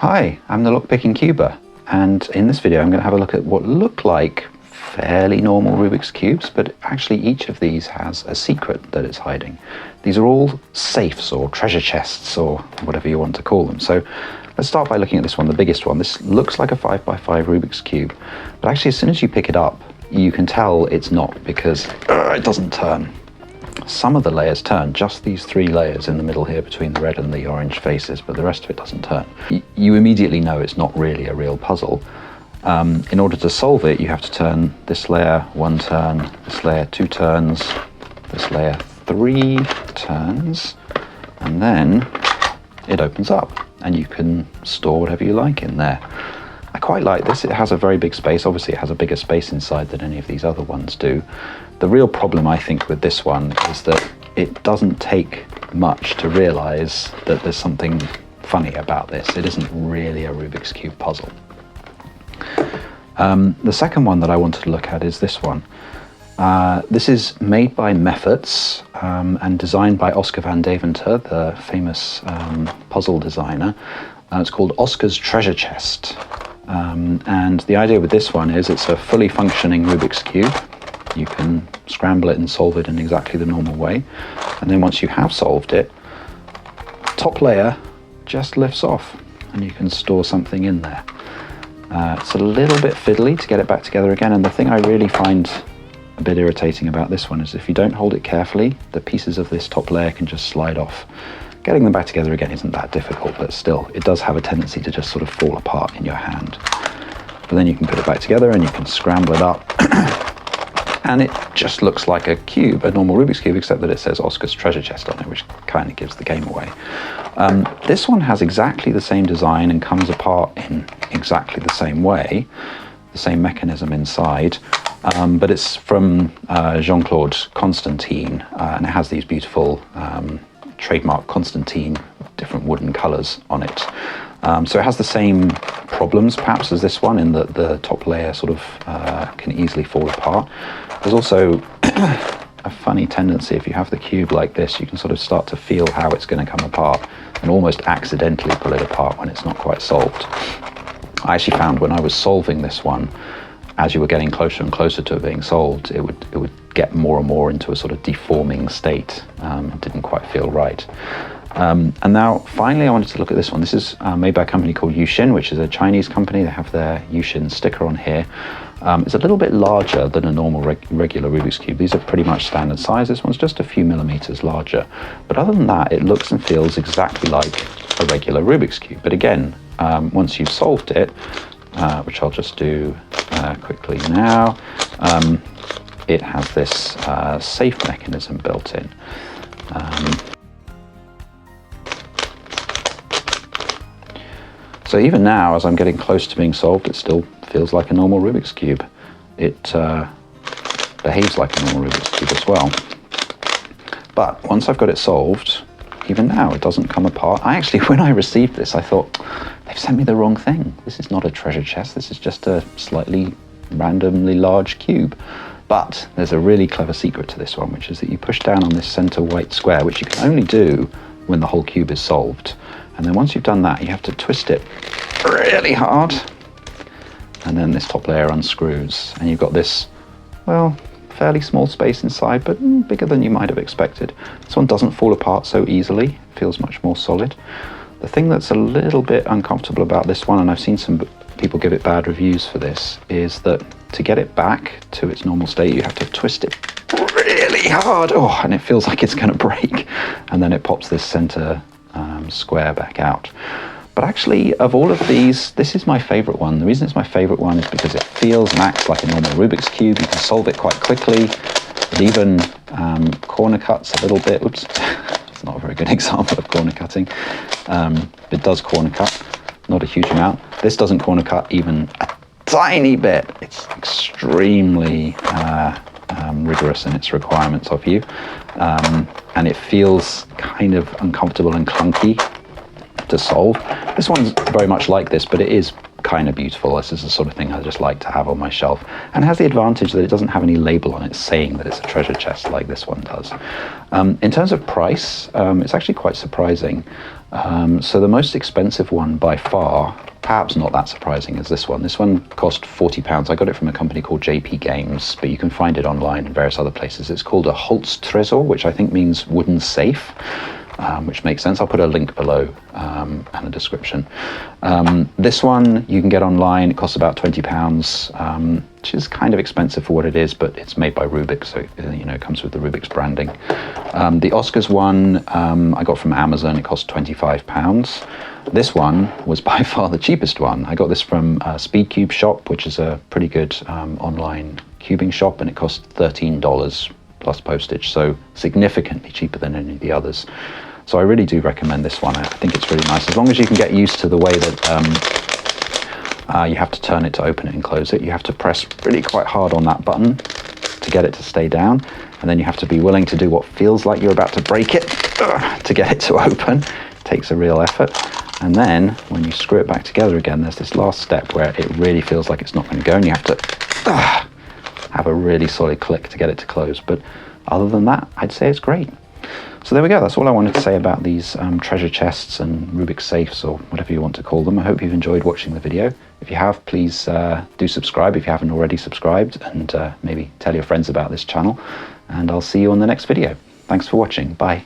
Hi, I'm the Lockpicking Cuber, and in this video I'm going to have a look at what look like fairly normal Rubik's Cubes, but actually each of these has a secret that it's hiding. These are all safes or treasure chests or whatever you want to call them. So let's start by looking at this one, the biggest one. This looks like a 5x5 Rubik's Cube, but actually as soon as you pick it up you can tell it's not because it doesn't turn. Some of the layers turn, just these three layers in the middle here between the red and the orange faces, but the rest of it doesn't turn. You immediately know it's not really a real puzzle. In order to solve it, you have to turn this layer 1 turn, this layer 2 turns, this layer 3 turns, and then it opens up and you can store whatever you like in there. I quite like this. It has a very big space. Obviously it has a bigger space inside than any of these other ones do. The real problem I think with this one is that it doesn't take much to realize that there's something funny about this. It isn't really a Rubik's Cube puzzle. The second one that I wanted to look at is this one. This is made by Mefferts and designed by Oscar van Deventer, the famous puzzle designer. It's called Oscar's Treasure Chest. And the idea with this one is it's a fully functioning Rubik's Cube. You can scramble it and solve it in exactly the normal way. And then once you have solved it, top layer just lifts off and you can store something in there. It's a little bit fiddly to get it back together again, and the thing I really find a bit irritating about this one is if you don't hold it carefully, the pieces of this top layer can just slide off. Getting them back together again isn't that difficult, but still, it does have a tendency to just sort of fall apart in your hand. But then you can put it back together and you can scramble it up. And it just looks like a cube, a normal Rubik's Cube, except that it says Oscar's Treasure Chest on it, which kind of gives the game away. This one has exactly the same design and comes apart in exactly the same way, the same mechanism inside, but it's from Jean-Claude Constantin, and it has these beautiful trademark Constantin different wooden colors on it. So it has the same problems perhaps as this one in that the top layer sort of can easily fall apart. There's also a funny tendency, if you have the cube like this, you can sort of start to feel how it's going to come apart and almost accidentally pull it apart when it's not quite solved. I actually found when I was solving this one, as you were getting closer and closer to it being solved, it would get more and more into a sort of deforming state. It didn't quite feel right. And now finally I wanted to look at this one. This is made by a company called Yushin, which is a Chinese company. They have their Yushin sticker on here. It's a little bit larger than a normal regular Rubik's Cube. These are pretty much standard size. This one's just a few millimeters larger. But other than that, it looks and feels exactly like a regular Rubik's Cube. But again, once you've solved it, which I'll just do quickly now, it has this safe mechanism built in. So even now, as I'm getting close to being solved, it still feels like a normal Rubik's Cube. It behaves like a normal Rubik's Cube as well. But once I've got it solved, even now it doesn't come apart. I actually, when I received this, I thought, they've sent me the wrong thing. This is not a treasure chest, this is just a slightly randomly large cube. But there's a really clever secret to this one, which is that you push down on this center white square, which you can only do when the whole cube is solved. And then once you've done that, you have to twist it really hard. And then this top layer unscrews. And you've got this, well, fairly small space inside, but bigger than you might have expected. This one doesn't fall apart so easily. It feels much more solid. The thing that's a little bit uncomfortable about this one, and I've seen some people give it bad reviews for this, is that to get it back to its normal state, you have to twist it really hard. Oh, and it feels like it's going to break. And then it pops this center square back out. But actually, of all of these, this is my favorite one. The reason it's my favorite one is because it feels and acts like a normal Rubik's Cube. You can solve it quite quickly. It even corner cuts a little bit. Oops, it's not a very good example of corner cutting. It does corner cut, not a huge amount. This doesn't corner cut even a tiny bit. It's extremely rigorous in its requirements of you. And it feels kind of uncomfortable and clunky to solve. This one's very much like this, but it is kind of beautiful. This is the sort of thing I just like to have on my shelf, and it has the advantage that it doesn't have any label on it saying that it's a treasure chest like this one does. In terms of price, it's actually quite surprising. So the most expensive one by far, perhaps not that surprising, is this one. This one cost £40. I got it from a company called JP Games, but you can find it online in various other places. It's called a Holztresor, which I think means wooden safe, which makes sense. I'll put a link below and a description. This one you can get online. It costs about £20, which is kind of expensive for what it is, but it's made by Rubik, so it comes with the Rubik's branding. The Oscars one I got from Amazon. It cost £25. This one was by far the cheapest one. I got this from Speedcube Shop, which is a pretty good online cubing shop, and it cost $13 plus postage, so significantly cheaper than any of the others. So I really do recommend this one. I think it's really nice, as long as you can get used to the way that you have to turn it to open it and close it. You have to press really quite hard on that button to get it to stay down, and then you have to be willing to do what feels like you're about to break it to get it to open. It takes a real effort. And then when you screw it back together again, there's this last step where it really feels like it's not going to go, and you have to have a really solid click to get it to close. But other than that, I'd say it's great. So there we go. That's all I wanted to say about these treasure chests and Rubik's safes, or whatever you want to call them. I hope you've enjoyed watching the video. If you have, please do subscribe if you haven't already subscribed, and maybe tell your friends about this channel. And I'll see you on the next video. Thanks for watching. Bye.